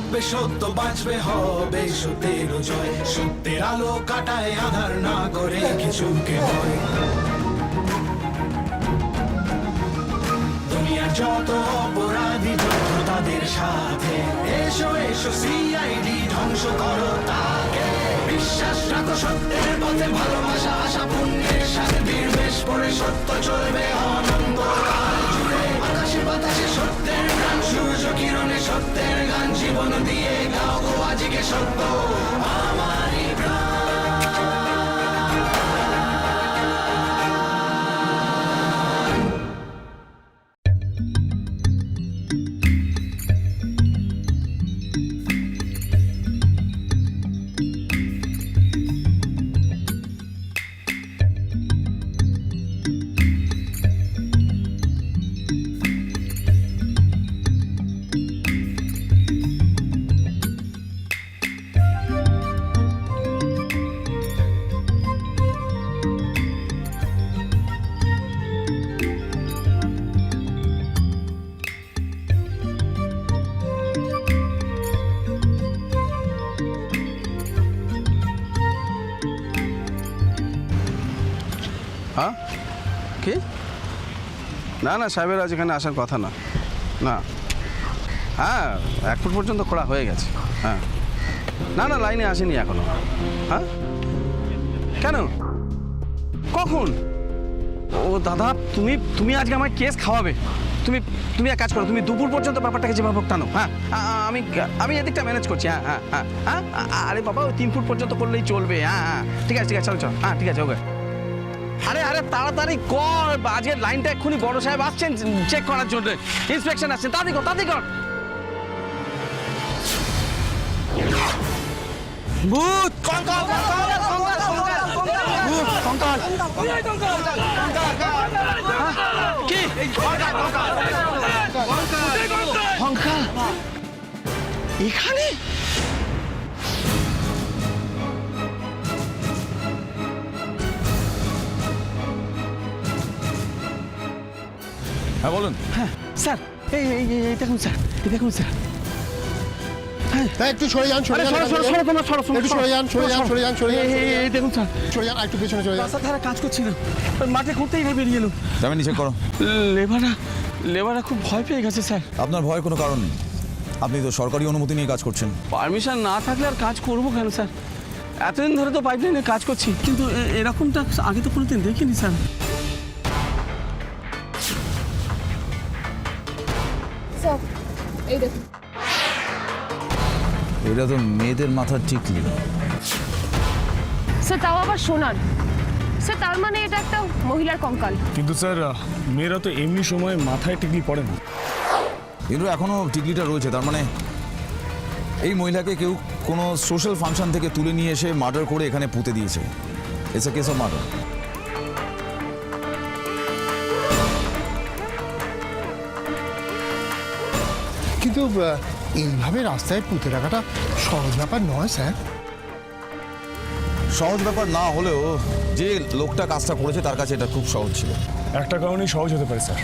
থাকবে সত্য, বাঁচবে হবে সত্যের জয়। সত্যের আলো কাটায় আধার, না করে কিছুকে ভয়। দুনিয়ার যত অপরাধী যত তাদের সাথে, এসো এসো সিআইডি ধ্বংস করো তাকে। বিশ্বাস রাখো সত্যের পথে, ভালোবাসা আশা পুণ্যের সাথে বীর বেশ পড়ে সত্য চলবে অনন্ত কাল জুড়ে। আকাশে বাতাসে সত্যের গান, সূর্য কিরণে সত্যের গান। জীবন দিয়ে গাও গো আজকে সত্য আমারই প্রাণ। হ্যাঁ কি? না না, সাহেবের আজ এখানে আসার কথা না। না, হ্যাঁ 1 ফুট পর্যন্ত খোঁড়া হয়ে গেছে। হ্যাঁ, না না, লাইনে আসেনি এখনো। হ্যাঁ কেন, কখন? ও দাদা, তুমি আজকে আমার কেস খাওয়াবে। তুমি এক কাজ করো, তুমি দুপুর পর্যন্ত ব্যাপারটাকে যেভাবে হোক টানো। হ্যাঁ, আমি এদিকটা ম্যানেজ করছি। হ্যাঁ হ্যাঁ হ্যাঁ হ্যাঁ, আরে বাবা, ওই 3 ফুট পর্যন্ত করলেই চলবে। হ্যাঁ হ্যাঁ, ঠিক আছে চলো চলো। হ্যাঁ ঠিক আছে, ওকে। আরে তাড়াতাড়ি কর, আজকের লাইনটা এক্ষুনি বড় সাহেব আসছেন চেক করার জন্য, ইন্সপেকশন আসছেন। তাড়াতাড়ি কর। ভূত কঙ্কাল, ভূত কঙ্কাল, কি কঙ্কাল এখানে? হ্যাঁ বলুন। হ্যাঁ স্যার, এই দেখুন স্যার, এই দেখুন স্যার। একটু সরে যান, সরে যান, একটু সরে যান, সরে যান, সরে যান, সরে যান, এই দেখুন স্যার, সরে যান, একটু পেছনে চলে যান। রাস্তার ধারে কাজ করছিলাম, মাঠে ঘুরতেই বেরিয়ে এলো। যাবেন নিচে করো। লেবাররা খুব ভয় পেয়ে গেছে স্যার। আপনার ভয়ের কোনো কারণ নেই, আপনি তো সরকারি অনুমতি নিয়ে কাজ করছেন। পারমিশন না থাকলে আর কাজ করবো কেন স্যার? এতদিন ধরে তো পাইপলাইনে কাজ করছি, কিন্তু এরকমটা আগে তো কোনোদিন দেখিনি স্যার। স্যার এই দেখুন, এটা তো মেয়েদের মাথার টিকলি। স্যার তাও আবার সোনার। স্যার তার মানে এটা একটা মহিলার কঙ্কাল। কিন্তু স্যার মেয়েরা তো এমনি সময় মাথায় টিকলি পড়ে না। কিন্তু এখনো টিকলিটা রয়েছে, তার মানে এই মহিলাকে কেউ কোনো সোশ্যাল ফাংশন থেকে তুলে নিয়ে এসে মার্ডার করে এখানে পুঁতে দিয়েছে। It's a case of murder. কিন্তু এইভাবে রাস্তায় পুঁতে রাখাটা সহজ ব্যাপার নয় স্যার। সহজ ব্যাপার না হলেও যে লোকটা কাজটা করেছে তার কাছে এটা খুব সহজ ছিল। একটা কারণেই সহজ হতে পারে স্যার,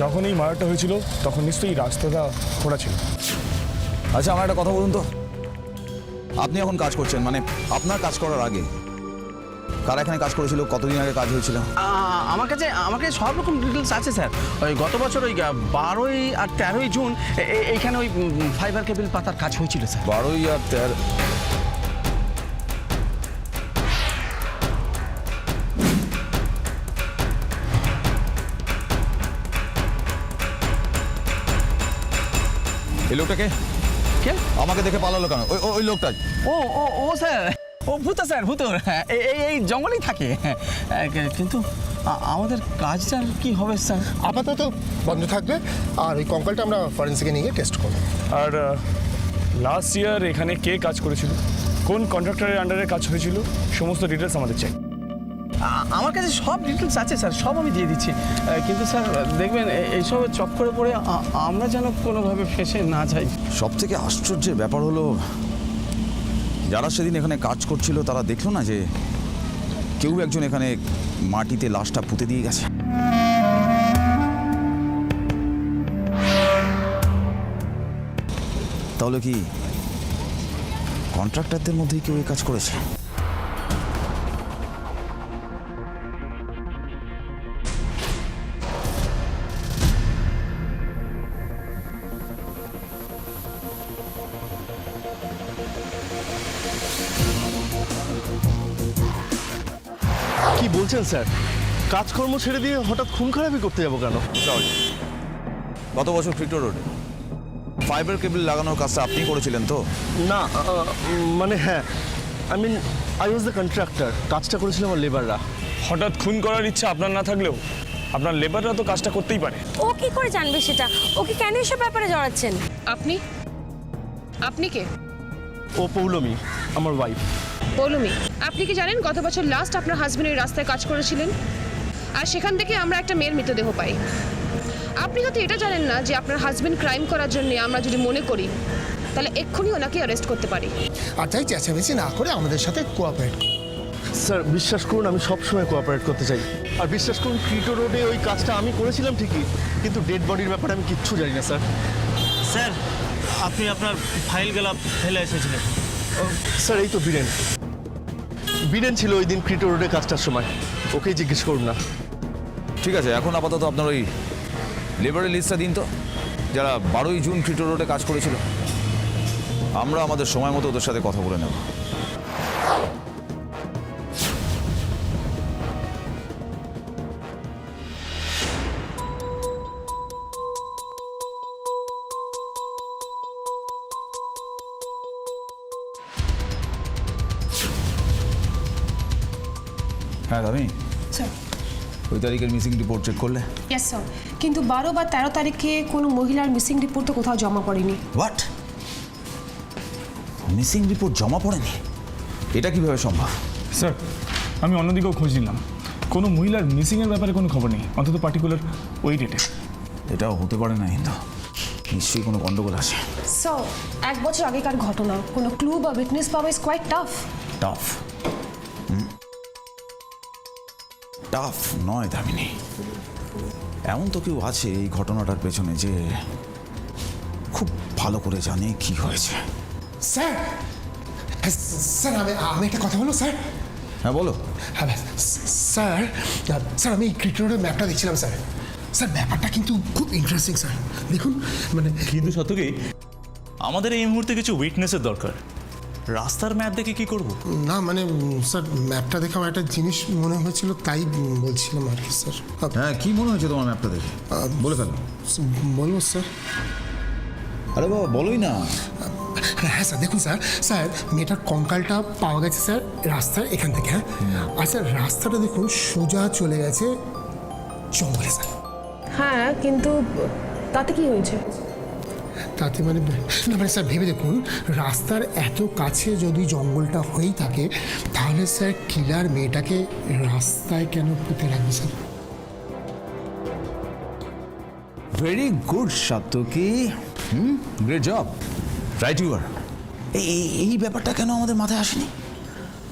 যখন এই মারাটা হয়েছিল তখন নিশ্চয়ই রাস্তাটা খোঁড়া ছিল। আচ্ছা, আমার একটা কথা বলুন তো, আপনি এখন কাজ করছেন, মানে আপনার কাজ করার আগে কারা এখানে কাজ করেছিল, কতদিন আগে কাজ হয়েছিল? আমার কাছে সব রকম ডিটেলস আছে স্যার। ওই গত বছর ওই 12 আর 13 জুন এইখানে ওই ফাইবার কেবল পাতার কাজ হয়েছিল স্যার। 12 আর 13। এই লোকটাকে কে? আমাকে দেখে পালালো কেন? ওই লোকটা। ও স্যার, ও ভূত স্যার, ভূত। এই জঙ্গলেই থাকে। কিন্তু আমাদের কাজটার কি হবে স্যার? আপাতত বন্ধ থাকবে, আর ওই কঙ্কালটা আমরা ফরেন্সিকে নিয়ে টেস্ট করবো। আর লাস্ট ইয়ার এখানে কে কাজ করেছিল, কোন কন্ট্রাক্টরের আন্ডারে কাজ হয়েছিল, সমস্ত ডিটেলস আমাদের চাই। আমার কাছে সব ডিটেলস আছে স্যার, সব আমি দিয়ে দিচ্ছি। কিন্তু স্যার দেখবেন এইসবের চক্করে পড়ে আমরা যেন কোনোভাবে ফেঁসে না যাই। সব থেকে আশ্চর্যের ব্যাপার হলো, যারা সেদিন এখানে কাজ করছিল তারা দেখলো না যে কেউ একজন এখানে মাটিতে লাশটা পুঁতে দিয়ে গেছে। তাহলে কি কন্ট্রাক্টরদের মধ্যেই কেউ এই কাজ করেছে? কি বলছেন স্যার? কাজকর্ম ছেড়ে দিয়ে হঠাৎ খুন খারাপি করতে যাবো কেন? সরি, গত বছর ক্রিটো রোডে ফাইবার কেবল লাগানোর কাজটা আপনি করেছিলেন তো? না মানে হ্যাঁ, I mean I was the contractor. কাজটা করেছিলাম আমার লেবাররা। হঠাৎ খুন করার ইচ্ছা আপনার না থাকলেও আপনার লেবাররা তো কাজটা করতেই পারে। ও কি করে জানবে সেটা? ওকে কেন এসব ব্যাপারে জড়াচ্ছেন? আপনি আপনি কে? ও পৌলমী, আমার ওয়াইফ। পৌলমী, আপনি কি জানেন গত বছর লাস্ট আপনার হাজবেন্ড এই রাস্তায় কাজ করেছিলেন, আর সেখান থেকে আমরা একটা মেয়ের মৃতদেহ পাই। আপনি হয়তো এটা জানেন না যে আপনার হাজবেন্ড ক্রাইম করার জন্য আমরা যদি মনে করি তাহলে এক্ষুনি ওনাকে অ্যারেস্ট করতে পারি। আর তাই চেঁচামেচি না করে আমাদের সাথে কোঅপারেট। স্যার বিশ্বাস করুন, আমি সবসময় কোঅপারেট করতে চাই। আর বিশ্বাস করুন, ক্রিটো রোডে ওই কাজটা আমি করেছিলাম ঠিকই, কিন্তু ডেড বডির ব্যাপারে আমি কিচ্ছু জানি না স্যার। স্যার, আপনি আপনার ফাইলগুলো ফেলে এসেছিলেন। স্যার এই তো বীরেন। বীরেন ছিল ওই দিন ক্রিটো রোডে কাজটার সময়, ওকেই জিজ্ঞেস করুন না। ঠিক আছে, এখন আপাতত আপনার ওই লেবারের লিস্টটা দিন তো, যারা 12ই জুন ক্রিটো রোডে কাজ করেছিল। আমরা আমাদের সময় মতো ওদের সাথে কথা বলে নেব। হ্যাঁ দামি, ওই তারিখের মিসিং রিপোর্ট চেক করলে? ইয়েস স্যার, কিন্তু 12 বা 13 তারিখে কোনো মহিলার মিসিং রিপোর্ট তো কোথাও জমা পড়েনি। হোয়াট? মিসিং রিপোর্ট জমা পড়েনি? এটা কিভাবে সম্ভব? স্যার, আমি অন্যদিকেও খোঁজ নিলাম, কোনো মহিলার মিসিংয়ের ব্যাপারে কোনো খবর নেই, অন্তত পার্টিকুলার ওই ডেটে। এটাও হতে পারে না, কিন্তু নিশ্চয়ই কোনো গন্ডগোল আছে। স্যার, 1 বছর আগেকার ঘটনা, কোনো ক্লু বা উইটনেস পাওয়া is quite tough. Tough? Tough নয় দামিনী, এমন তো কেউ আছে এই ঘটনাটার পেছনে যে খুব ভালো করে জানে কি হয়েছে। স্যার স্যার আমি একটা কথা বলবো স্যার? হ্যাঁ বলো। হ্যাঁ স্যার, স্যার আমি ক্রিটো রোডের ম্যাপটা দেখছিলাম স্যার। স্যার ব্যাপারটা কিন্তু খুব ইন্টারেস্টিং স্যার। দেখুন মানে কিন্তু সত্যি আমাদের এই মুহূর্তে কিছু উইটনেসের দরকার। রাস্তার ম্যাপ দেখে কি করব? না মানে স্যার ম্যাপটা দেখে আমার একটা জিনিস মনে হয়েছিল, তাই বলছিলাম আর কি স্যার। হ্যাঁ, কি মনে হয়েছে তোমার ম্যাপটা দেখে? বলে ফেলো। বলবো স্যার? আরে বাবা বলোই না। হ্যাঁ স্যার দেখুন স্যার, স্যার মেয়েটার কঙ্কালটা পাওয়া গেছে স্যার রাস্তার এখান থেকে। হ্যাঁ, আর স্যার রাস্তাটা দেখুন সোজা চলে গেছে জঙ্গলে স্যার। হ্যাঁ, কিন্তু তাতে কি হয়েছে? তাতে মানে না মানে স্যার ভেবে দেখুন, রাস্তার এত কাছে যদি জঙ্গলটা হয়েই থাকে তাহলে স্যার কিলার মেয়েটাকে রাস্তায় কেন পুঁতে রাখবে sir? Very good Satyaki, great job, right you are. এই ব্যাপারটা কেন আমাদের মাথায় আসেনি?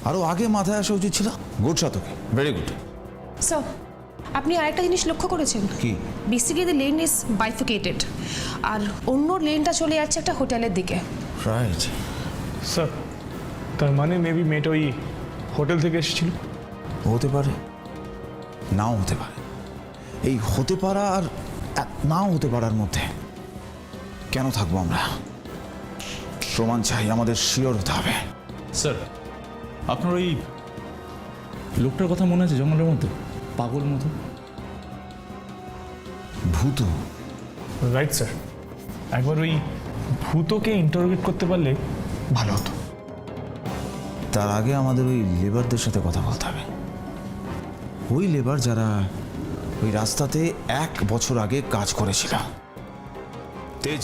আরও আগে মাথায় আসা উচিত ছিল। Good Satyaki, very good. Sir, আপনি আরেকটা জিনিস লক্ষ্য করেছেন? কি? Basically the lane is bifurcated, আর অন্য লেনটা চলে যাচ্ছে একটা হোটেলের দিকে। রাইট। স্যার, তার মানে মেবি মেয়েটা ওই হোটেল থেকে এসেছিল। হতে পারে, নাও হতে পারে। এই হতে পারা আর নাও হতে পারার মধ্যে কেন থাকবো আমরা? প্রমাণ চাই, আমাদের শিওর হতে হবে। স্যার, আপনার ওই লোকটার কথা মনে আছে জঙ্গলের মধ্যে, পাগল মতো? ভূত? রাইট স্যার, একবার ওই ভূতকে ইন্টারোগেট করতে পারলে ভালো হতো। তার আগে আমাদের ওই লেবারদের সাথে কথা বলতে হবে। ওই লেবার যারা ওই রাস্তাতে 1 বছর আগে কাজ করেছিল। তেজ,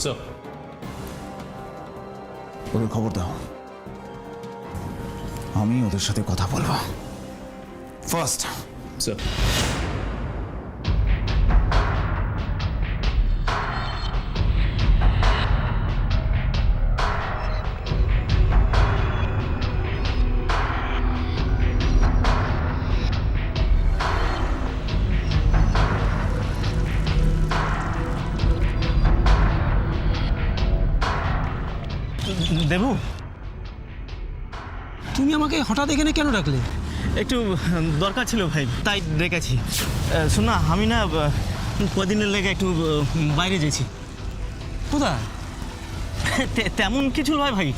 স্যার, ওদের খবর দাও, আমি ওদের সাথে কথা বলবো ফার্স্ট। স্যার। দেবু, তুমি আমাকে হঠাৎ এখানে কেন ডাকলে? একটু দরকার ছিল ভাই, তাই ডেকেছি। শোন না, আমি না কদিনের লেগে একটু বাইরে গেছি। কোথায়? তেমন কিছু নয় ভাই,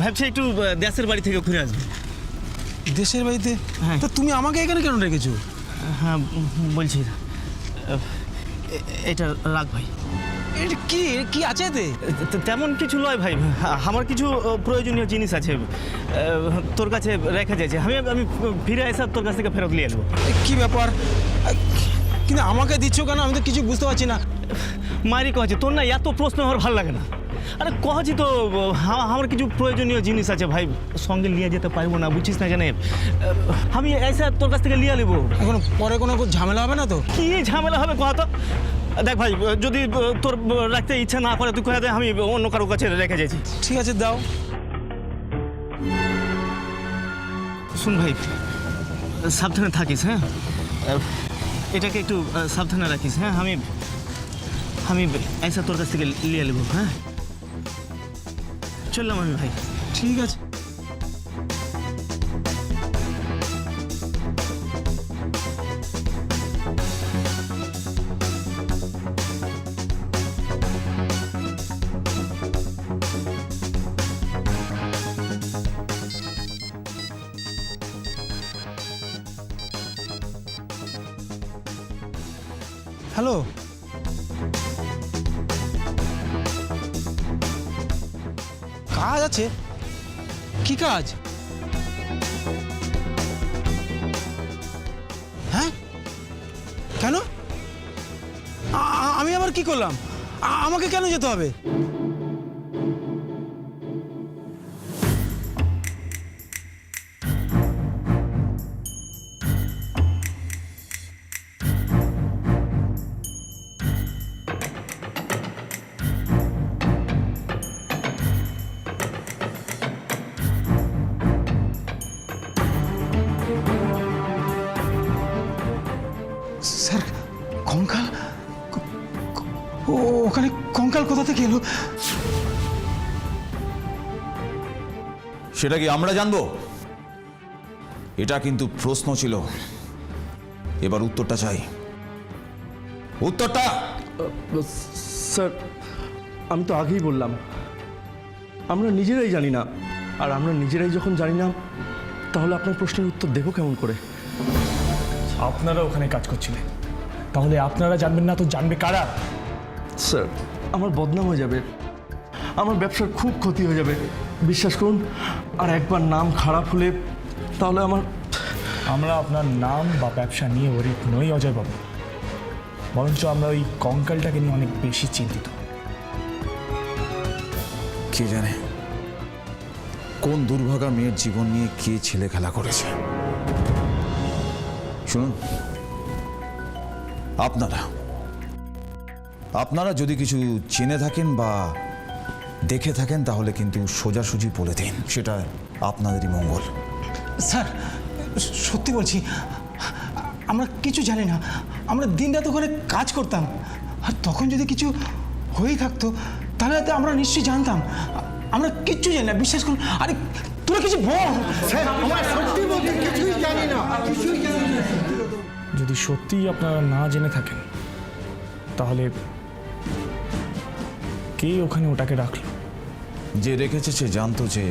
ভাবছি একটু দেশের বাড়ি থেকে ঘুরে আসবো। দেশের বাড়িতে? হ্যাঁ। তা তুমি আমাকে এখানে কেন ডেকেছো? হ্যাঁ বলছি, এটা রাখ ভাই। এটা কি কি আছে এতে? তেমন কিছু নয় ভাই, আমার কিছু প্রয়োজনীয় জিনিস আছে তোর কাছে রেখে যাচ্ছে, আমি ফিরে এসে তোর কাছ থেকে ফেরত নিয়ে আসবো। কি ব্যাপার? কিন্তু আমাকে দিচ্ছ কেন? আমি তো কিছু বুঝতে পারছি না। মারি কহছি, তোর না এত প্রশ্ন আমার ভালো লাগে না। আরে কহছি তো আমার কিছু প্রয়োজনীয় জিনিস আছে ভাই, সঙ্গে নিয়ে যেতে পারবো না, বুঝছিস না কেন? আমি এসে তোর কাছ থেকে নিয়ে নেবো। এখন পরে কোনো ঝামেলা হবে না তো? কি ঝামেলা হবে কহ তো? দেখ ভাই, যদি তোর রাখতে ইচ্ছা না করে তুই কয়ে দে, আমি অন্য কারোর কাছে রেখে যাচ্ছি। ঠিক আছে, দাও। শুন ভাই, সাবধানে থাকিস, হ্যাঁ? এটাকে একটু সাবধানে রাখিস, হ্যাঁ? আমি এসে তোর কাছ থেকে নিয়ে নেবো, হ্যাঁ? চললাম আমি ভাই। ঠিক আছে। হ্যালো, কাজ আছে? কি কাজ? হ্যাঁ, কেন? আমি আবার কি করলাম? আমাকে কেন যেতে হবে? স্যার, কঙ্কাল? ওখানে কঙ্কাল কোথা থেকে এলো? সেটা কি আমরা জানবো? এটা কিন্তু প্রশ্ন ছিল, এবার উত্তরটা চাই। উত্তরটা। স্যার, আমি তো আগেই বললাম, আমরা নিজেরাই জানি না। আর আমরা নিজেরাই যখন জানি না, তাহলে আপনার প্রশ্নের উত্তর দেবো কেমন করে? আপনারা ওখানে কাজ করছিলেন, তাহলে আপনারা জানবেন না তো জানবে কারা? স্যার, আমার বদনাম হয়ে যাবে, আমার ব্যবসার খুব ক্ষতি হয়ে যাবে, বিশ্বাস করুন। আর একবার নাম খারাপ হলে তাহলে আমরা আপনার নাম বা ব্যবসা নিয়ে ওরিক নই অজয়বাবু, বরঞ্চ আমরা ওই কঙ্কালটাকে নিয়ে অনেক বেশি চিন্তিত। কে জানে কোন দুর্ভাগা মেয়ের জীবন নিয়ে কে ছেলে খেলা করেছে। শুনুন, আপনারা যদি কিছু জেনে থাকেন বা দেখে থাকেন তাহলে কিন্তু সোজাসুজি বলে দিন, সেটা আপনাদেরই মঙ্গল। স্যার, সত্যি বলছি, আমরা কিছু জানি না। আমরা দিনরাত ওখানে কাজ করতাম, আর তখন যদি কিছু হয়েই থাকতো তাহলে হয়তো আমরা নিশ্চয়ই জানতাম। আমরা কিচ্ছু জানি না, বিশ্বাস করুন। আরে তোরা কিছু বল। সত্যি বলতে কিছুই জানি না, কিছুই জানি না। যদি সত্যিই আপনারা না জেনে থাকেন, তাহলে কে ওখানে ওটাকে রাখলো? যে রেখেছে সে জানতো যে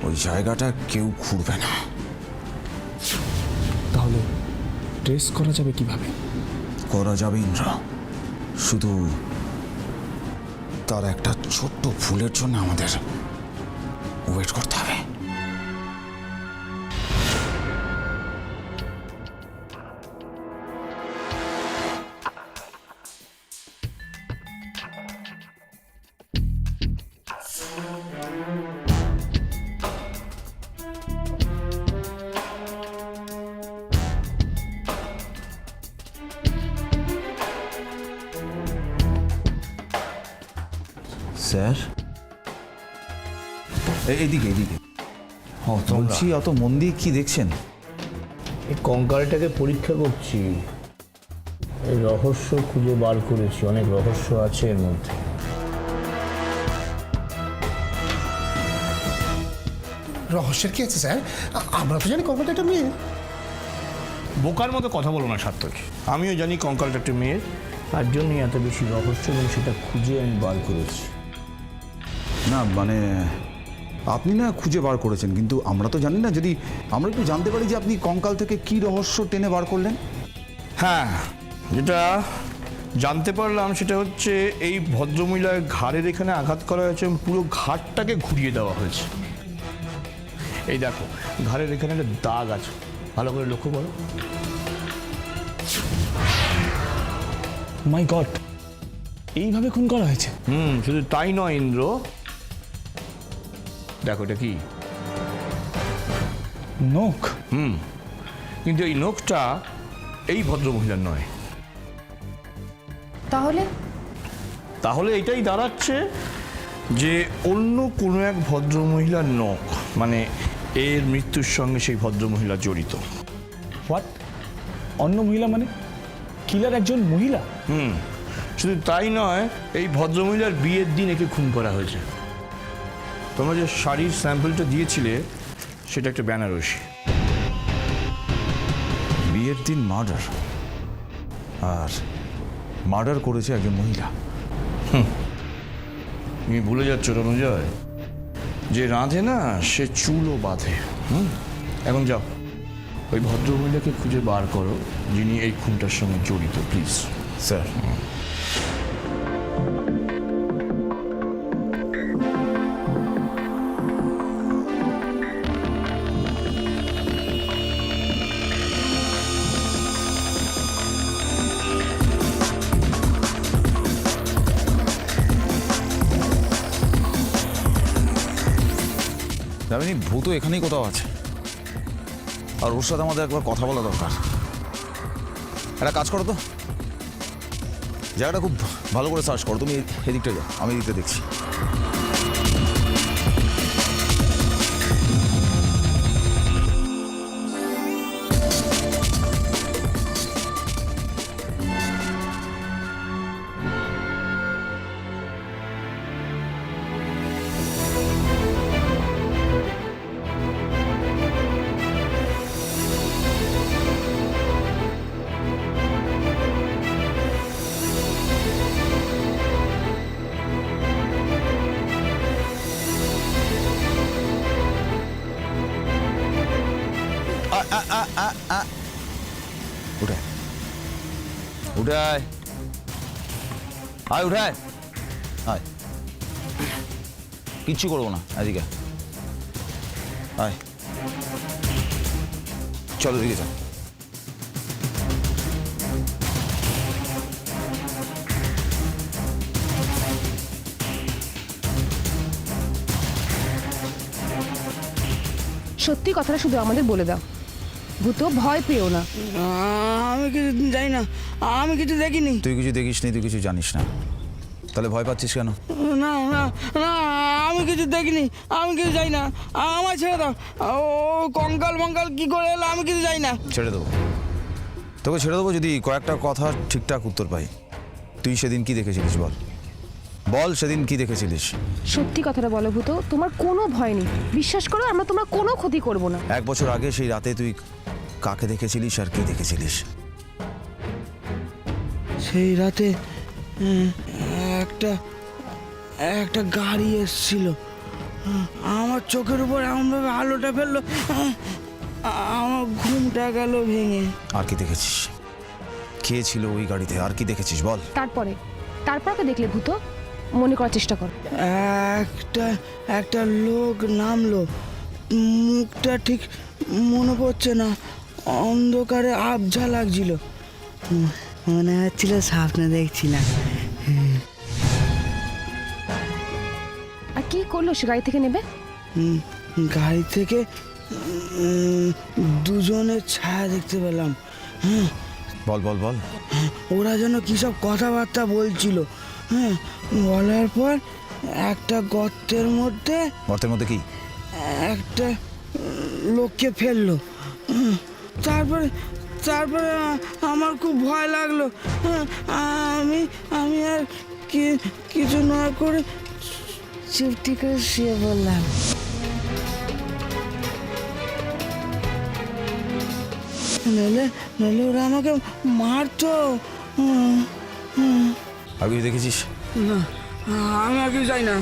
ওই জায়গাটা কেউ ঘুরবে না। তাহলে ট্রেস করা যাবে কিভাবে? করা যাবে ইন্দ্র, শুধু তার একটা ছোট্ট ভুলের জন্য আমাদের ওয়েট করতে হবে। স্যার, এইদিকে বলছি, অত মন দিয়ে কি দেখছেন? এই কঙ্কালটাকে পরীক্ষা করছি, এই রহস্য খুঁজে বার করেছি, অনেক রহস্য আছে এর মধ্যে। রহস্যের কি আছে স্যার? আমরা তো জানি কঙ্কালটা একটা মেয়ে। বোকার মতো কথা বলো না সার্থক, আমিও জানি কঙ্কালটা একটা মেয়ের, তার জন্যই এত বেশি রহস্য এবং সেটা খুঁজে আমি বার করেছি। না মানে আপনি না খুঁজে বার করেছেন, কিন্তু আমরা তো জানি না। যদি আমরা একটু জানতে পারি যে আপনি কঙ্কাল থেকে কি রহস্য টেনে বার করলেন? হ্যাঁ, যেটা জানতে পারলাম সেটা হচ্ছে এই ভদ্রমহিলার ঘাড়ের এখানে আঘাত করা হয়েছে এবং পুরো ঘাটটাকে ঘুরিয়ে দেওয়া হয়েছে। এই দেখো, ঘাড়ের এখানে একটা দাগ আছে, ভালো করে লক্ষ্য করো। মাই গড, এইভাবে খুন করা হয়েছে? শুধু তাই নয় ইন্দ্র, দেখো এটা কি নখ। কিন্তু এই নখটা এই ভদ্রমহিলার নয়। তাহলে এটাই দাঁড়াচ্ছে যে অন্য কোনো এক ভদ্রমহিলার নখ, মানে এর মৃত্যুর সঙ্গে সেই ভদ্রমহিলা জড়িত। হোয়াট? অন্য মহিলা মানে কিলার একজন মহিলা? শুধু তাই নয়, এই ভদ্রমহিলার বিয়ের দিন একে খুন করা হয়েছে। তোমরা যে শাড়ির স্যাম্পলটা দিয়েছিলে সেটা একটা বেনারসি। বিয়ের দিন মার্ডার, আর মার্ডার করেছে একজন মহিলা। তুমি ভুলে যাচ্ছ রণজয়, যে রাঁধে না সে চুলও বাঁধে। এখন যাও, ওই ভদ্রমহিলাকে খুঁজে বার করো যিনি এই খুনটার সঙ্গে জড়িত, প্লিজ। স্যার, দামিনী, ভূত এখানেই কোথাও আছে, আর ওর সাথে আমাদের একবার কথা বলা দরকার। একটা কাজ করো তো, জায়গাটা খুব ভালো করে সার্চ করো। তুমি এদিকটা যাও, আমি এদিকটা দেখছি। উঠায় উঠায় আয়, উঠায় আয়, কিচ্ছু করবো না, এদিকে আয়, চলো এদিকে চল। সত্যি কথাটা শুধু আমাদের বলে দাও, ভূত ভয় পেও না। আমি কিছু জানি না, আমি কিছু দেখিনি। তুই কিছু দেখিস নি, তুই কিছু জানিস না, তাহলে ভয় পাচ্ছিস কেন? না না না, আমি কিছু দেখিনি, আমি কিছু জানি না, আমার ছেড়ে দাও। ও কঙ্কাল মঙ্কাল কি করে এলো আমি কিছু জানি না। ছেড়ে দেবো তোকে, ছেড়ে দেবো যদি কয়েকটা কথা ঠিকঠাক উত্তর পাই। তুই সেদিন কি দেখেছিলিস বল, বল সেদিন কি দেখেছিলিস? সত্যি কথাটা বলো ভূত, তোমার কোনো ভয় নেই, বিশ্বাস করো, আমরা তোমার কোনো ক্ষতি করব না। 1 বছর আগে সেই রাতে তুই কাকে দেখেছিলিস আর কি দেখেছিলিস? সেই রাতে একটা একটা গাড়ি এসছিল, আমার চোখের উপর এমনভাবে আলোটা ফেললো, আমার ঘুমটা গেল ভেঙে। আর কি দেখেছিস? কে ছিল ওই গাড়িতে? আর কি দেখেছিস বল? তারপরে দেখলে ভূত, মনে করার চেষ্টা করো। একটা লোক নামলো, মুখটা ঠিক মনে পড়ছে না, অন্ধকারে আবঝা লাগছিল, মনে হচ্ছিল স্বপ্নে দেখছিলাম। আর কি করলো সে গাড়ি থেকে নেবে? গাড়ি থেকে দুজনের ছায়া দেখতে পেলাম। বল বল বল। ওরা যেন কী সব কথাবার্তা বলছিল। বলার পর একটা গর্তের মধ্যে কি একটা লোককে ফেললো। তারপরে আমার খুব ভয় লাগলো। আমি আমি আর কিছু না করে চুপটি করে শুয়ে বললাম। নইলে ওরা আমাকে মারতো। আগে দেখেছিস? না, আমি আর কিছু চাই না।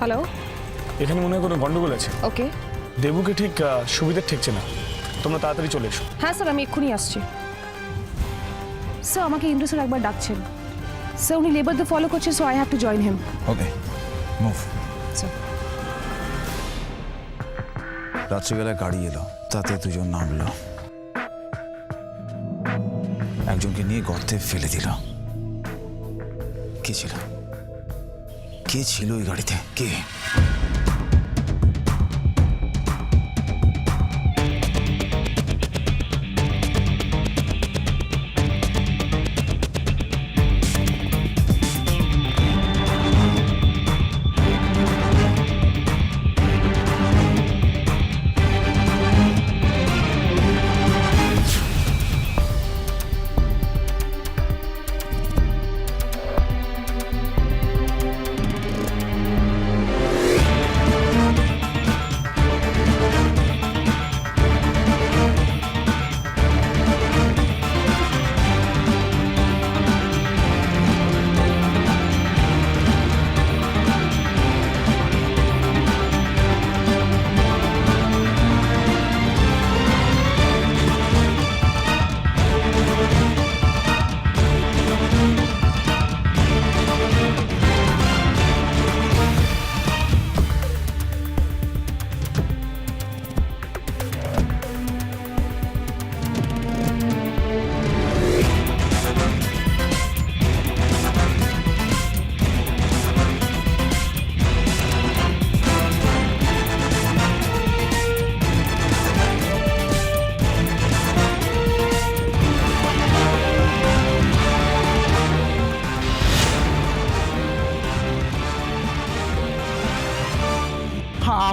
হ্যালো, এখানে মনে হয় কোনো গন্ডগোল আছে। ওকে। দেবুকে ঠিক সুবিধার ঠেকছে না, তোমরা তাড়াতাড়ি চলে এসো। হ্যাঁ স্যার, আমি এক্ষুনি আসছি। স্যার, আমাকে ইন্দ্র স্যার একবার ডাকছেন। স্যার, উনি লেবারদের ফলো করছেন, so I have to join him. Okay, move. Sir, রাত্রিবেলায় গাড়ি এলো, তাতে দুজন নামলো, একজনকে নিয়ে গর্তে ফেলে দিল। কে ছিল? কে ছিল ওই গাড়িতে? কে?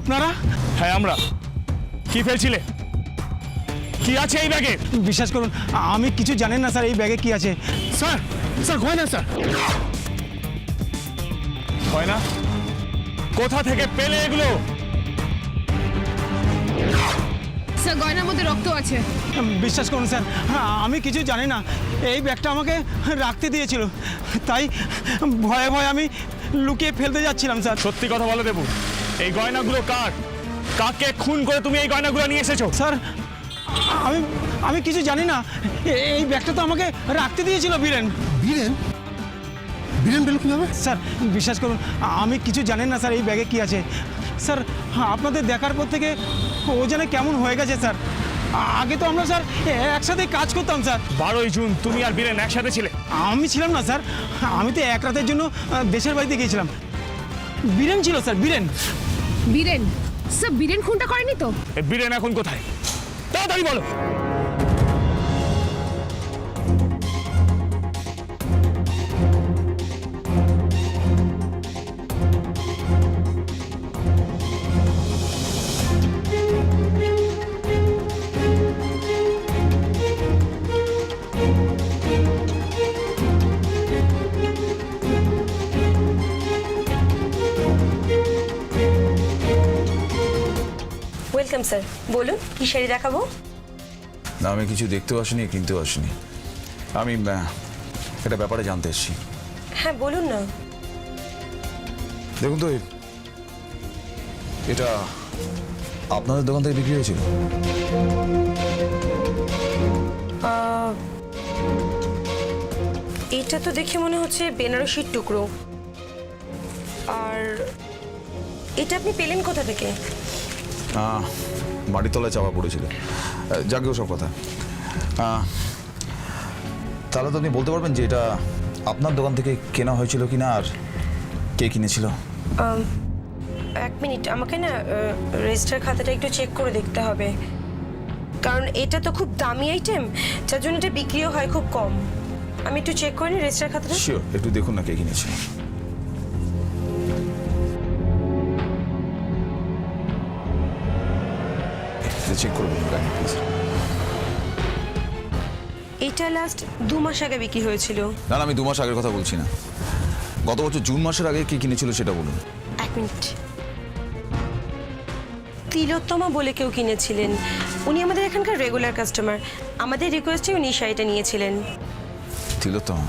আপনারা? হ্যাঁ, আমরা। কি ফেলছিলে? কি আছে এই ব্যাগে? বিশ্বাস করুন, আমি কিছু জানেন না স্যার এই ব্যাগে কি আছে। স্যার, স্যার গয়না স্যার। গয়না? কোথা থেকে পেলে এগুলো? স্যার, গয়নার মধ্যে রক্ত আছে। বিশ্বাস করুন স্যার, আমি কিছু জানি না। এই ব্যাগটা আমাকে রাখতে দিয়েছিল, তাই ভয়ে ভয়ে আমি লুকিয়ে ফেলতে যাচ্ছিলাম স্যার। সত্যি কথা বলে দেবু, এই গয়নাগুলো কার? কাকে খুন করে তুমি এই গয়নাগুলো নিয়ে এসেছো? স্যার, আমি কিছু জানি না। এই ব্যাগটা তো আমাকে রাখতে দিয়েছিল বীরেন। বীরেন? বীরেন পেল কিভাবে? স্যার বিশ্বাস করুন, আমি কিছু জানি না স্যার এই ব্যাগে কি আছে। স্যার, আপনাদের দেখার পর থেকে ও যেন কেমন হয়ে গেছে স্যার। আগে তো আমরা স্যার একসাথে কাজ করতাম স্যার। 12ই জুন তুমি আর বীরেন একসাথে ছিলে? আমি ছিলাম না স্যার, আমি তো এক রাতের জন্য দেশের বাড়িতে গিয়েছিলাম। বীরেন ছিল স্যার, বীরেন। বীরেন? স্যার, বীরেন খুনটা করেনি তো? বীরেন এখন কোথায়? তাড়াতাড়ি বলো। ওয়েলকাম স্যার, বলুন কি শাড়ি দেখাবো? না, আমি কিছু দেখতেও আসিনি, কিনতেও আসিনি। আমি একটা ব্যাপারে জানতে এসেছি। হ্যাঁ বলুন না। দেখুন তো, এটা আপনাদের দোকান থেকে বিক্রি হয়েছিল? এটা তো দেখে মনে হচ্ছে বেনারসির টুকরো। আর এটা আপনি পেলেন কোথা থেকে? মাটির তলায় চাপা পড়েছিল। যাকে সব কথা, তাহলে তো আপনি বলতে পারবেন যে এটা আপনার দোকান থেকে কেনা হয়েছিল কিনা, আর কে কিনেছিল? এক মিনিট, আমাকে না রেজিস্টার খাতাটা একটু চেক করে দেখতে হবে, কারণ এটা তো খুব দামি আইটেম, যার জন্য এটা বিক্রিও হয় খুব কম। আমি একটু চেক করে নিই রেজিস্টার খাতাটা। শিওর, একটু দেখুন না কে কিনেছে। চেক করবেন প্লিজ। এটা লাস্ট 2 মাস আগে বিক্রি হয়েছিল। না, আমি 2 মাস আগের কথা বলছি না, গত বছর জুন মাসের আগে কে কিনেছিল সেটা বলুন। এক মিনিট, তিলোত্তমা বলে কেউ কিনেছিলেন। উনি আমাদের এখানকার রেগুলার কাস্টমার। আমাদের রিকোয়েস্টে উনি শাড়িটা নিয়েছিলেন। তিলোত্তমা?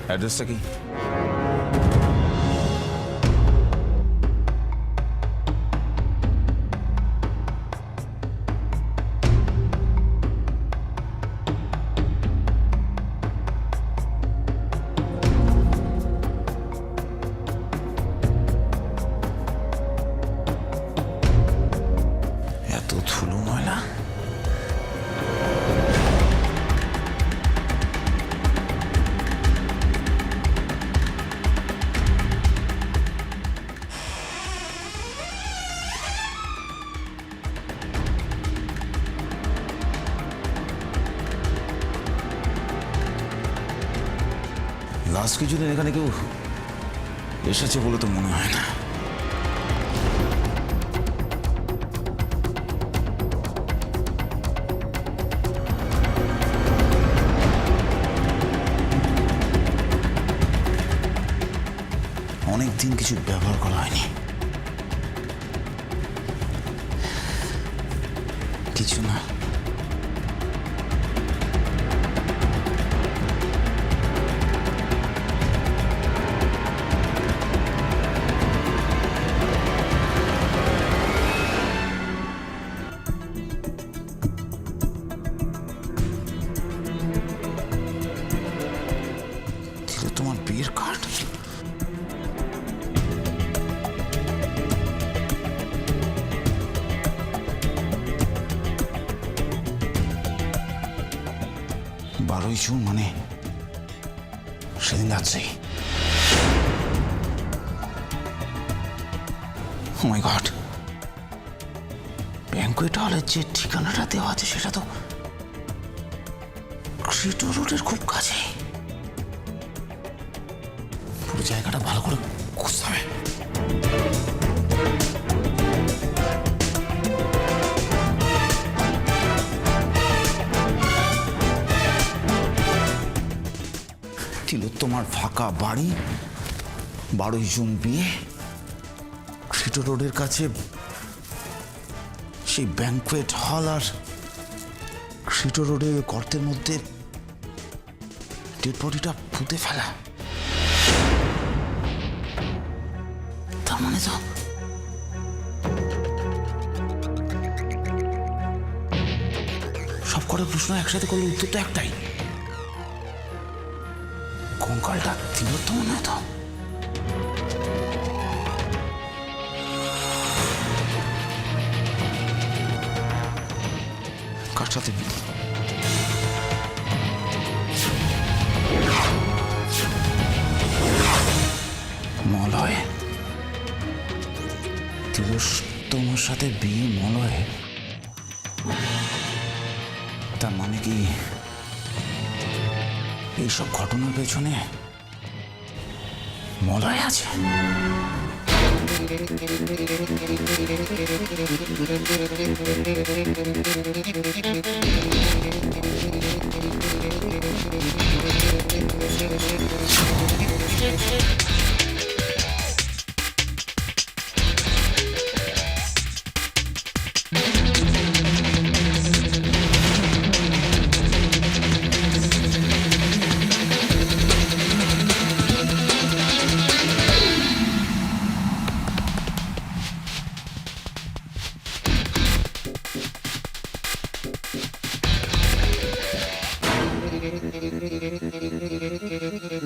অ্যাড্রেসটা কি? এত ধুলো ময়লা। লাস্ট কিছুদিন এখানে কেউ এসেছে বলে তো মনে হয় না। অনেকদিন কিছু ব্যবহার করা হয়নি। কিছু না, তোমার বিয়ের কার্ড। বারোই জুন মানে সেদিন রাত্রেই। ও মাই গড, ব্যাংকুয়েট হলের যে ঠিকানাটা দেওয়া আছে সেটা তো ক্রিটো রোডের খুব কাছে। পুরো জায়গাটা ভালো করে খুঁজতে হবে। তিলোত্তমার ফাঁকা বাড়ি, 12ই জুন বিয়ে, ক্রিটো রোডের কাছে সেই ব্যাংকুয়েট হল, আর ক্রিটো রোডের গর্তের মধ্যে ডেড বডিটা পুঁতে ফেলা। তার মানে তো সব কটা প্রশ্ন একসাথে করলে উত্তর তো একটাই, কঙ্কালটা তিলোত্তমা নয় তো? কার সাথে? মলয়। তিলোত্তমার সাথে বিয়ে মলয়। তার মানে কি এইসব ঘটনার পেছনে মলয় আছে?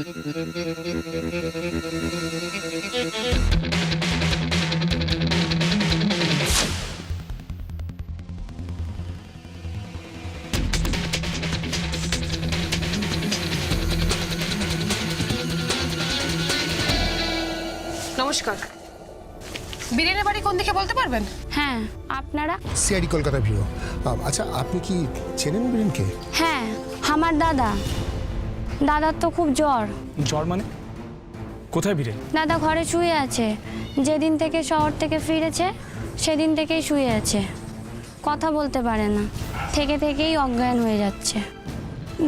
নমস্কার, বীরেনের বাড়ি কোন দিকে বলতে পারবেন? হ্যাঁ, আপনারা? CID Kolkata bureau. আচ্ছা, আপনি কি চেনেন বীরেনকে? হ্যাঁ, আমার দাদা। দাদার তো খুব জ্বর। জ্বর মানে? কোথায় বীরেন? দাদা ঘরে শুয়ে আছে। যেদিন থেকে শহর থেকে ফিরেছে সেদিন থেকেই শুয়ে আছে, কথা বলতে পারে না, থেকে থেকেই অজ্ঞান হয়ে যাচ্ছে।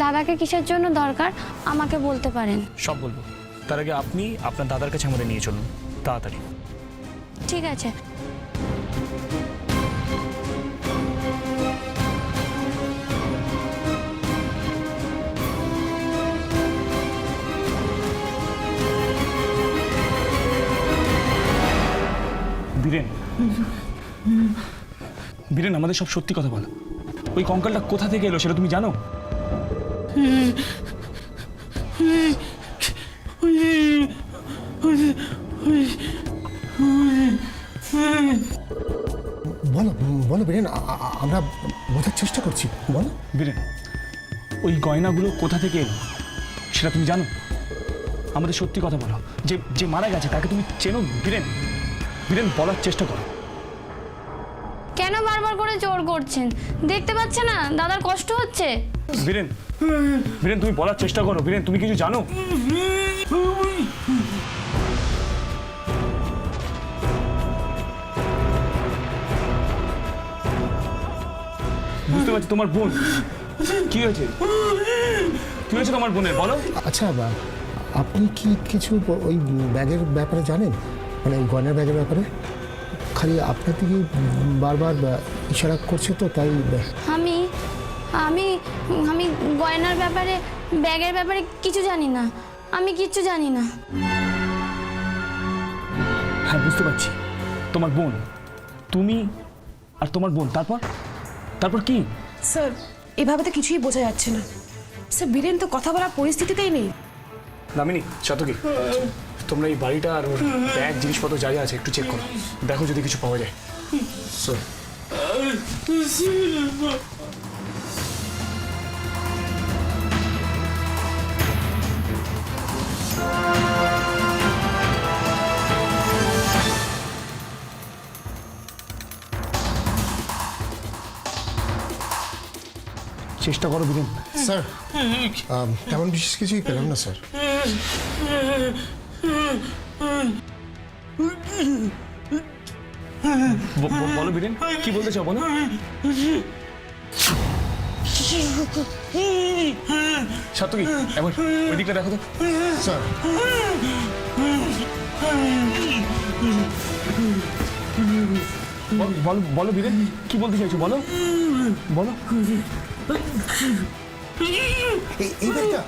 দাদাকে কিসের জন্য দরকার আমাকে বলতে পারেন? সব বলবো, তার আগে আপনি আপনার দাদার কাছে আমাদের নিয়ে চলুন তাড়াতাড়ি। ঠিক আছে। বীরেন, বীরেন আমাদের সব সত্যি কথা বলো। ওই কঙ্কালটা কোথা থেকে এলো সেটা তুমি জানো? বলো বলো বীরেন, আমরা বোঝার চেষ্টা করছি, বলো। বীরেন, ওই গয়নাগুলো কোথা থেকে এলো সেটা তুমি জানো? আমাদের সত্যি কথা বলো। যে যে মারা গেছে তাকে তুমি চেনো? বীরেন, বীরেন বলার চেষ্টা করো। কেন বারবার করে জোর করছেন? দেখতে পাচ্ছে না দাদার কষ্ট হচ্ছে? বীরেন, বীরেন তুমি বলার চেষ্টা করো। বীরেন, তুমি কিছু জানো? বুঝতে পারছি তোমার বোন। কি হয়েছে? কি হয়েছে তোমার বোনের, বলো। আচ্ছা, আপনি কি কিছু ওই ব্যাগের ব্যাপারে জানেন? মানে ওই গয়নার ব্যাগের ব্যাপারে? খালি আপনার দিকে বারবার ইশারা করছে তো, তাই। আমি আমি আমি গয়নার ব্যাপারে, ব্যাগের ব্যাপারে কিছু জানি না। আমি কিচ্ছু জানি না। হ্যাঁ, বুঝতে পারছি। তোমার বোন, তুমি আর তোমার বোন, তারপর তারপর কি? স্যার, এভাবে তো কিছুই বোঝা যাচ্ছে না। স্যার, বীরেন তো কথা বলার পরিস্থিতিতেই নেই। দামিনী, চাতকি, তোমরা এই বাড়িটা আর ওর ব্যাগ জিনিসপত্র যা যা আছে একটু চেক করো, দেখো যদি কিছু পাওয়া যায়। স্যার, চেষ্টা করো বীরেন। স্যার, তেমন বিশেষ কিছুই পেলাম না স্যার। বলো বীরেন, কি বলতে চাও বলো। সাতকি, এবার ওই দিকটা দেখো তো। স্যার, বলো বলো বীরেন, কি বলতে চাইছো বলো, বলো। এই ব্যাগটা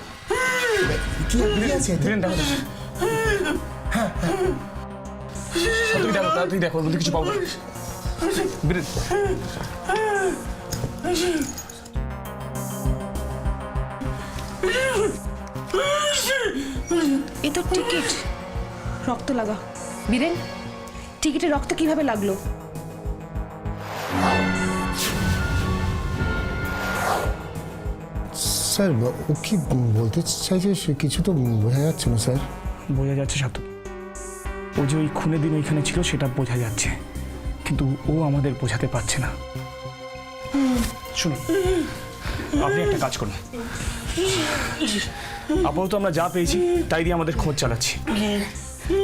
কি আছে? বীরেন দেখো, সাতকি দেখো, তাড়াতাড়ি দেখো, ওর মধ্যে কিছু পাবো। বীরেন, এ তো টিকিট, রক্ত লাগা। বীরেন, টিকিটে রক্ত কিভাবে লাগলো? স্যার, ও কি বলতে চাইছে সে কিছু তো বোঝা যাচ্ছে না স্যার। বোঝা যাচ্ছে সাতকি, ও যে ওই খুনের দিন ওইখানে ছিল সেটা বোঝা যাচ্ছে, কিন্তু ও আমাদের বোঝাতে পারছে না। শুনুন, আপনি একটা কাজ করুন, আপাতত আমরা যা পেয়েছি তাই দিয়ে আমাদের খোঁজ চালাচ্ছি,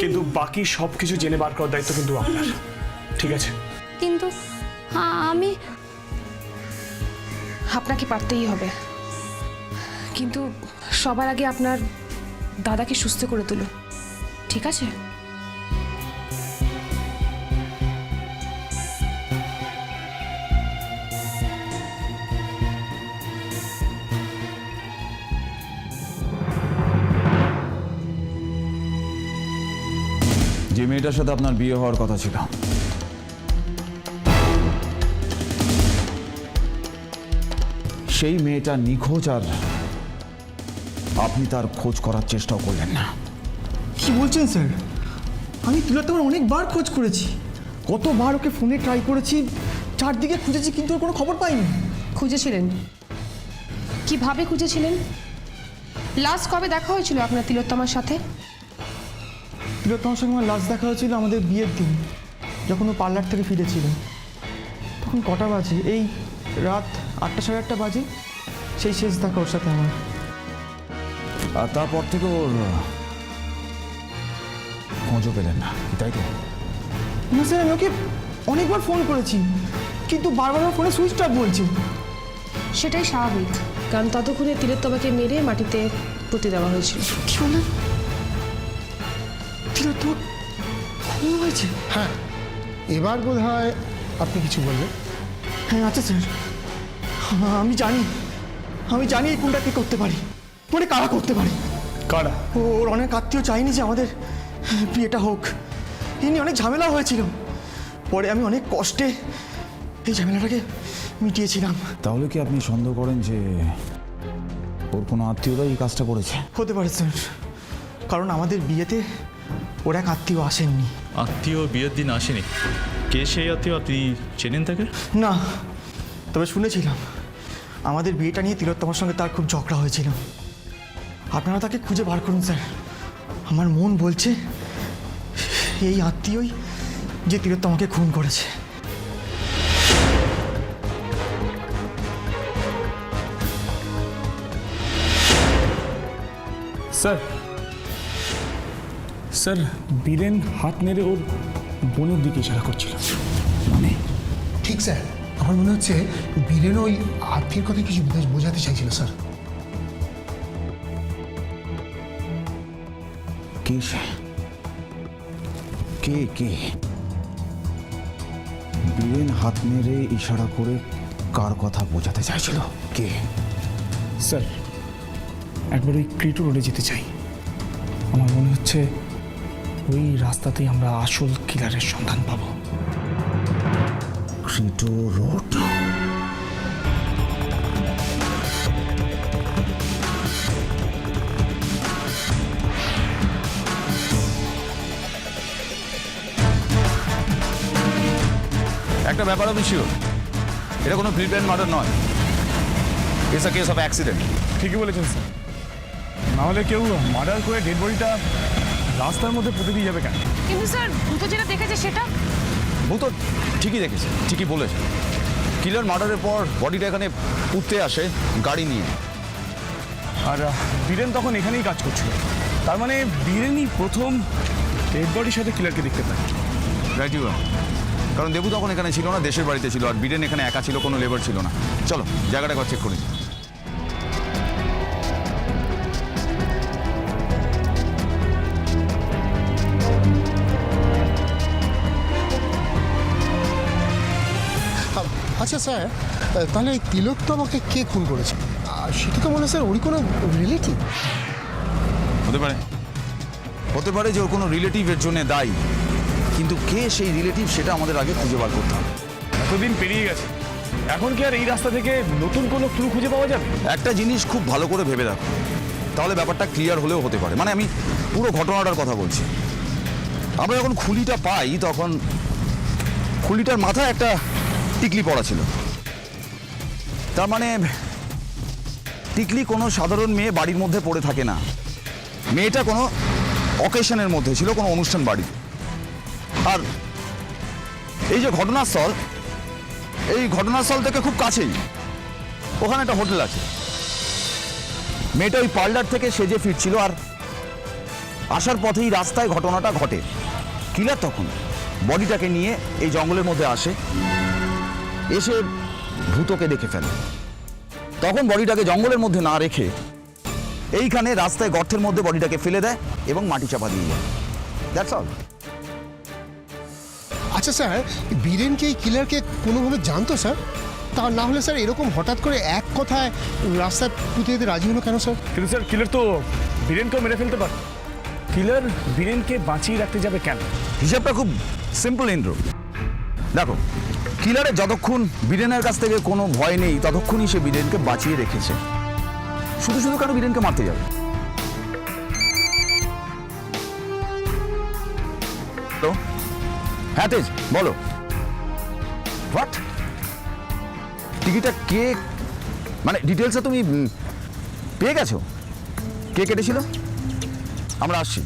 কিন্তু বাকি সব কিছু জেনে বার করার দায়িত্ব কিন্তু আপনার, ঠিক আছে? কিন্তু আমি, আপনাকে পারতেই হবে, কিন্তু সবার আগে আপনার দাদাকে সুস্থ করে তুলুন, ঠিক আছে? যে মেয়েটার সাথে আপনার বিয়ে হওয়ার কথা ছিল, সেই মেয়েটা নিখোঁজ, আর আপনি তার খোঁজ করার চেষ্টাও করলেন না। কি বলছেন স্যার? আমি তিলোত্তমার অনেকবার খোঁজ করেছি, কতবার ওকে ফোনে ট্রাই করেছি, চারদিকে খুঁজেছি, কিন্তু ওর কোনো খবর পাইনি। খুঁজেছিলেন? কিভাবে খুঁজেছিলেন? লাস্ট কবে দেখা হয়েছিল আপনার তিলোত্তমার সাথে? তিলোত্তমার সঙ্গে আমার লাস্ট দেখা হয়েছিল আমাদের বিয়ের দিন, যখন ও পার্লার থেকে ফিরেছিল। তখন কটা বাজে? এই রাত 8টা সাড়ে 8টা বাজে, সেই শেষ দেখা ওর সাথে আমার। আর তারপর থেকে ওর খোঁজও পেলেন না, তাই তো? না স্যার, আমি ওকে অনেকবার ফোন করেছি, কিন্তু বারবার আমার ফোনে সুইচ অফ বলছে। সেটাই স্বাভাবিক, কারণ ততক্ষণে তিলোত্তমাকে মেরে মাটিতে পুঁতে দেওয়া হয়েছিল। কি বললেন? তিলোত্তমা খুন হয়েছে? হ্যাঁ, এবার বোধ হয় আপনি কিছু বলবেন। হ্যাঁ আচ্ছা স্যার, আমি জানি এই খুনটা কে করতে পারি, মানে কারা করতে পারে। কারা? ওর অনেক আত্মীয় চাইনি যে আমাদের বিয়েটা হোক, এই নিয়ে অনেক ঝামেলা হয়েছিল। পরে আমি অনেক কষ্টে এই ঝামেলাটাকে মিটিয়েছিলাম। তাহলে কি আপনি সন্দেহ করেন যে ওর কোনো আত্মীয়রা এই কাজটা করেছে? হতে পারে স্যার, কারণ আমাদের বিয়েতে ওর এক আত্মীয় আসেননি। আত্মীয় বিয়ের দিন আসেনি? কে সেই আত্মীয়? আপনি চেনেন তাকে? না, তবে শুনেছিলাম আমাদের বিয়েটা নিয়ে তিলোত্তমার সঙ্গে তার খুব ঝগড়া হয়েছিল। আপনারা তাকে খুঁজে বার করুন স্যার। আমার মন বলছে এই আত্মীয়ই যে তিলোত্তমাকে খুন করেছে। স্যার, স্যার বীরেন হাত নেড়ে ওর বোনের দিকে ইশারা করছিল। মানে ঠিক স্যার, আমার মনে হচ্ছে বীরেন ওই আর্থিক কথা কিছু বোঝাতে চাইছিল স্যার। কে সে? কে কে? বীরেন হাত মেরে ইশারা করে কার কথা বোঝাতে চাইছিল? কে? স্যার, একবার ওই ক্রিটো রোডে যেতে চাই। আমার মনে হচ্ছে ওই রাস্তাতেই আমরা আসল কিলারের সন্ধান পাবো। Crito road? একটা ব্যাপার আমি শিওর, এটা কোনো প্রিপ্ল্যান মার্ডার নয়, it's a case of accident. ঠিকই বলেছেন স্যার, নাহলে কেউ মার্ডার করে ডেড বডিটা রাস্তার মধ্যে পুঁতে দিয়ে যাবে কেন? কিন্তু স্যার, ভূত যেটা দেখেছে সেটা ভূত ঠিকই দেখেছে, ঠিকই বলেছে। কিলার মার্ডারের পর বডিটা এখানে পুঁততে আসে গাড়ি নিয়ে। আর বীরেন তখন এখানেই কাজ করছিল, তার মানে বীরেনই প্রথম ডেড বডির সাথে কিলারকে দেখতে পায়। রাইট ইউ, কারণ দেবু তখন এখানে ছিল না, দেশের বাড়িতে ছিল, আর বীরেন এখানে একা ছিল, কোনো লেবার ছিল না। চলো জায়গাটা একবার চেক করি। আচ্ছা স্যার, তাহলে এই তিলোত্তমাকে কে খুন করেছে? আর সেটা তো মনে হয় স্যার ওরই কোনো রিলেটিভ হতে পারে, হতে পারে যে ওর কোনো রিলেটিভের জন্য দায়ী, কিন্তু কে সেই রিলেটিভ সেটা আমাদের আগে খুঁজে বার করতে হবে। এতদিন পেরিয়ে গেছে, এখন কি আর এই রাস্তা থেকে নতুন কোনো ক্লু খুঁজে পাওয়া যাবে? একটা জিনিস খুব ভালো করে ভেবে দেখো, তাহলে ব্যাপারটা ক্লিয়ার হলেও হতে পারে। মানে আমি পুরো ঘটনাটার কথা বলছি। আমরা যখন খুলিটা পাই তখন খুলিটার মাথায় একটা টিকলি পড়া ছিল। তার মানে টিকলি কোনো সাধারণ মেয়ে বাড়ির মধ্যে পড়ে থাকে না, মেয়েটা কোনো অকেশনের মধ্যে ছিল, কোনো অনুষ্ঠান বাড়ি। আর এই যে ঘটনাস্থল, এই ঘটনাস্থল থেকে খুব কাছেই ওখানে একটা হোটেল আছে। মেয়েটা ওই পার্লার থেকে সেজে ফিরছিল, আর আসার পথেই রাস্তায় ঘটনাটা ঘটে। কিলার তখন বডিটাকে নিয়ে এই জঙ্গলের মধ্যে আসে, এসে ভূতকে দেখে ফেলে। তখন বডিটাকে জঙ্গলের মধ্যে না রেখে এইখানে রাস্তায় গর্তের মধ্যে বডিটাকে ফেলে দেয় এবং মাটি চাপা দিয়ে যায়। That's all. আচ্ছা স্যার, বীরেন কি এই কিলারকে কোনোভাবে জানতো স্যার? তা না হলে স্যার এরকম হঠাৎ করে এক কথায় রাস্তায় পুঁতে দিতে রাজি হলো কেন স্যার? কিন্তু স্যার, কিলার তো বীরেনকেও মেরে ফেলতে পারে। কিলার বীরেনকে বাঁচিয়ে রাখতে যাবে কেন? হিসাবটা খুব সিম্পল ইন্দ্র। দেখো, কিলারের যতক্ষণ বীরেনের কাছ থেকে কোনো ভয় নেই ততক্ষণই সে বীরেনকে বাঁচিয়ে রেখেছে। শুধু শুধু কেন বীরেনকে মারতে যাবে? হ্যালো, হ্যাঁ তেজ বলো। হোয়াট? টিকিটটা কে, মানে ডিটেলসটা তুমি পেয়ে গেছো? কে কেটেছিল? আমরা আসছি।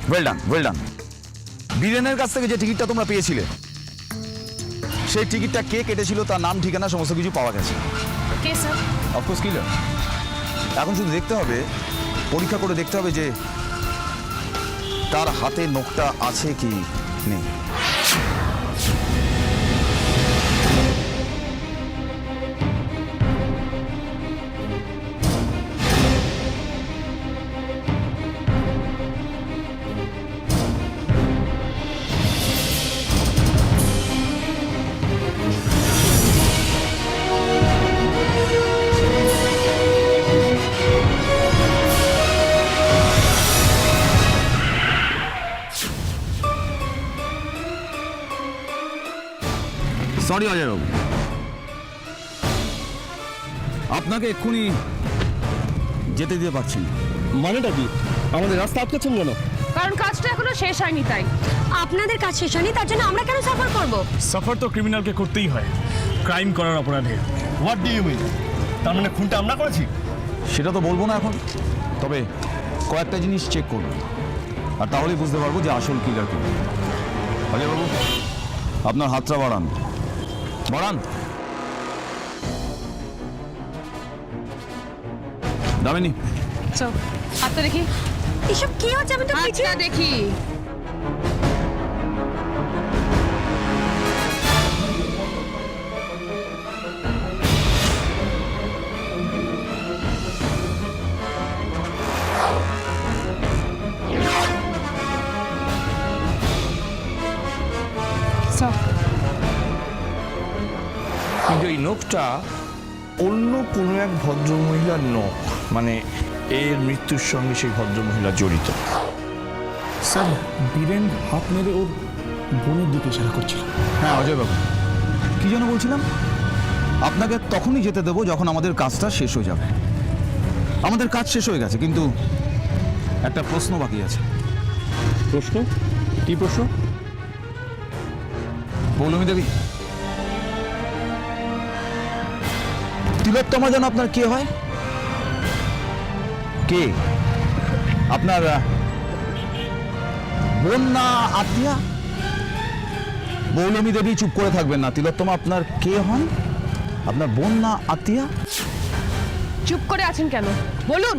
Well done, well done. বীরেনের কাছ থেকে যে টিকিটটা তোমরা পেয়েছিলে, সেই টিকিটটা কে কেটেছিল, তার নাম ঠিকানা সমস্ত কিছু পাওয়া গেছে। কে স্যার? অফকোর্স কিলার। এখন শুধু দেখতে হবে, পরীক্ষা করে দেখতে হবে যে তার হাতে নখটা আছে কি নেই। সরি অজয়বাবু, আপনাকে এক্ষুনি যেতে দিতে পারছি না। মানেটা কি? আমাদের রাস্তা আটকাচ্ছেন কেন? কারণ কাজটা এখনো শেষ হয়নি তাই। আপনাদের কাজ শেষ হয়নি, তার জন্য আমরা কেন সাফার করব? সাফার তো ক্রিমিনালকে করতেই হয়, ক্রাইম করার অপরাধে। What do you mean? তার মানে খুনটা আমরা করেছি? সেটা তো বলবো না এখন, তবে কয়েকটা জিনিস চেক করবো, আর তাহলেই বুঝতে পারবো যে আসল কিলার কি। অজয়বাবু, আপনার হাতটা বাড়ান, বাড়ান। দামিনী, চল হাতটা দেখি। এসব কি হচ্ছে? আমি তো কিছু হাতটা দেখি। কিন্তু এই নখটা অন্য কোনো এক ভদ্রমহিলার নখ, মানে এর মৃত্যুর সঙ্গে সেই ভদ্রমহিলা জড়িত। স্যার, বীরেন হাত মেরে ওর বোনের দিকে ইশারা করছিল। হ্যাঁ অজয়বাবু, কি যেন বলছিলাম? আপনাকে তখনই যেতে দেবো যখন আমাদের কাজটা শেষ হয়ে যাবে। আমাদের কাজ শেষ হয়ে গেছে, কিন্তু একটা প্রশ্ন বাকি আছে। প্রশ্ন? কি প্রশ্ন? পৌলমী দেবী, তিলোত্তমা যেন আপনার কে হয়? কে? আপনার বোন না আত্মীয়া? পৌলমী দেবী চুপ করে থাকবেন না। তিলোত্তমা আপনার কে হন? আপনার বোন না আত্মীয়া? চুপ করে আছেন কেন বলুন।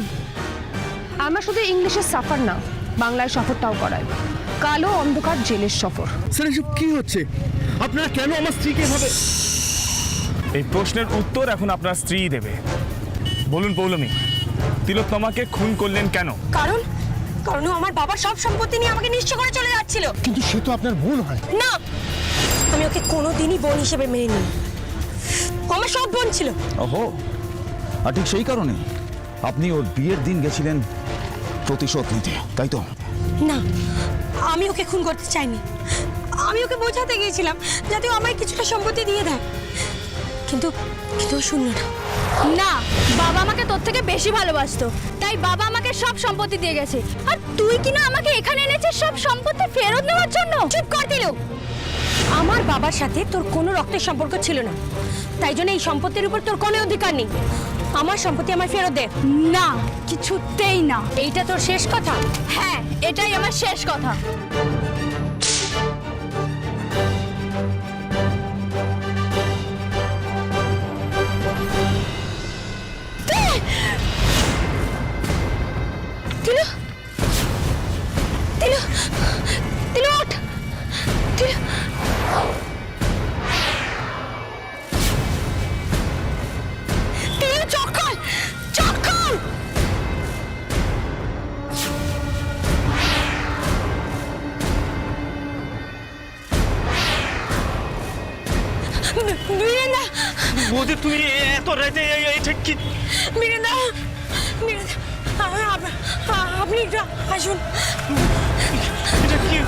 আমরা শুধু ইংলিশের সফর না, বাংলায় সফরটাও করাই। কালো অন্ধকার জেলের সফর। স্যার, এসব কি হচ্ছে? আপনারা কেন আমার স্ত্রীকে এভাবে? এই প্রশ্নের উত্তর এখন আপনার স্ত্রী দেবে। বলুন পৌলমী, তিলোত্তমাকে খুন করলেন কেন? কারণ ও আমার বাবার সব সম্পত্তি নিয়ে আমাকে নিঃস্ব করে চলে যাচ্ছিল। কিন্তু সে তো আপনার বোন হয়। না, আমি ওকে কোনোদিনই বোন হিসেবে মেনে নিই। ও আমার সব বোন ছিল। ওহো, আর ঠিক সেই কারণে আপনি ওর বিয়ের দিন গেছিলেন প্রতিশোধ নিতে, তাই তো? না, আমি ওকে খুন করতে চাইনি। আমি ওকে বোঝাতে গিয়েছিলাম যাতে ও আমায় কিছুটা সম্পত্তি দিয়ে দেয়, কিন্তু ও শুনলো না। না, বাবা আমাকে তোর থেকে বেশি ভালোবাসতো, তাই বাবা আমাকে সব সম্পত্তি দিয়ে গেছে। আর তুই কিনা আমাকে এখানে এনেছিস সব সম্পত্তি ফেরত নেওয়ার জন্য। চুপ কর দিলু। আমার বাবার সাথে তোর কোনো রক্তের সম্পর্ক ছিল না, তাই জন্য এই সম্পত্তির উপর তোর কোনো অধিকার নেই। আমার সম্পত্তি আমার ফেরত দে। না, কিছুতেই না। এইটা তোর শেষ কথা? হ্যাঁ, এটাই আমার শেষ কথা। তিলু, তিলু, তিলু ওঠ। তিলু, তিলু চোখ খোল, চোখ খোল। বীরেন্দা, বৌদি তুমি এত রাতে এটা কি? বীরেন্দা, বীরেন্দা, আপনি একটু আসুন। এটা কি?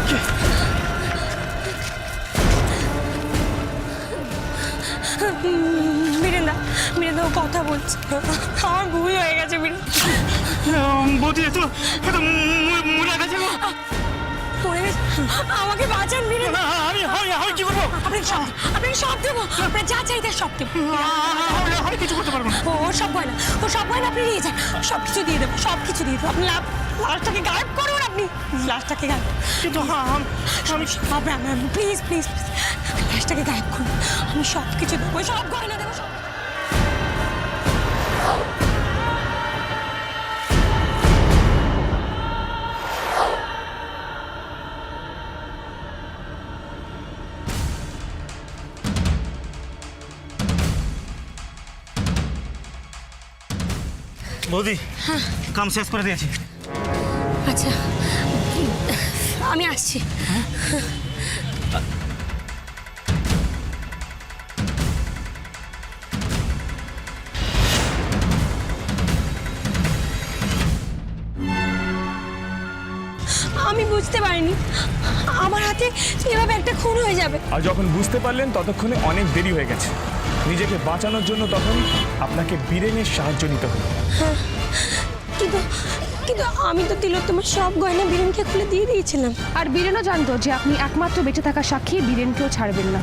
বীরেন্দা, ও কথা বলছে। আমার ভুল হয়ে গেছে বীরেন্দা। বৌদি এত মরে গেছে গো। মরে গেছে? আমাকে বাঁচান বীরেন। আমি কি করবো? আপনি সব দেবো, আপনার যা চাইতে সব দেবো। আমি কিছু করতে পারবো না। ও সব গয়না আপনি নিয়ে যান, সব কিছু দিয়ে দেবো, সব কিছু দিয়ে দেবো। আপনি লাশটাকে গায়েব করুন, আপনি লাশটাকে গায়েব। কিন্তু আমি প্লিজ প্লিজ লাশটাকে গায়েব করুন, আমি সব কিছু দেবো, সব গয়না দেবো সব। বৌদি কাম শেষ করে দিয়েছি। আচ্ছা আমি আসছি। আমি বুঝতে পারিনি আমার হাতে এভাবে একটা খুন হয়ে যাবে। আর যখন বুঝতে পারলেন ততক্ষণে অনেক দেরি হয়ে গেছে। নিজেকে বাঁচানোর জন্য তখন আপনাকে বীরেনের সাহায্য নিতে হবে। কিন্তু কিন্তু আমি তো তিলোত্তমার সব গয়না বীরেনকে খুলে দিয়ে দিয়েছিলাম। আর বীরেনও জানতো যে আপনি একমাত্র বেঁচে থাকা সাক্ষী, বীরেনকেও ছাড়বেন না।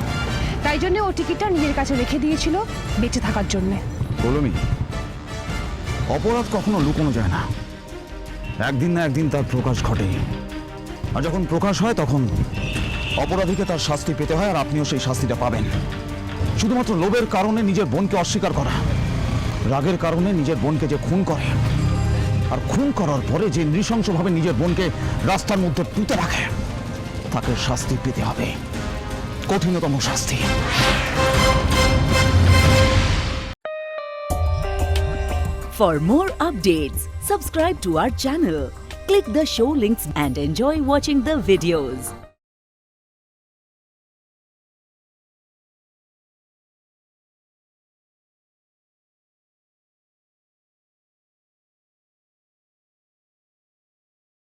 তাই জন্য ও টিকিটটা নিজের কাছে রেখে দিয়েছিল বেঁচে থাকার জন্যে। বলমি, অপরাধ কখনো লুকোনো যায় না, একদিন না একদিন তার প্রকাশ ঘটে। আর যখন প্রকাশ হয় তখন অপরাধীকে তার শাস্তি পেতে হয়, আর আপনিও সেই শাস্তিটা পাবেন। শুধুমাত্র লোভের কারণে নিজের বোনকে অস্বীকার করা, রাগের কারণে নিজের বোনকে যে খুন করে, আর খুন করার পরে যে নৃশংসভাবে নিজের বোনকে রাস্তার মধ্যে পুঁতে রাখে, তাকে শাস্তি পেতে হবে, কঠিনতম শাস্তি। For more updates, subscribe to our channel, click the show links and enjoy watching the videos.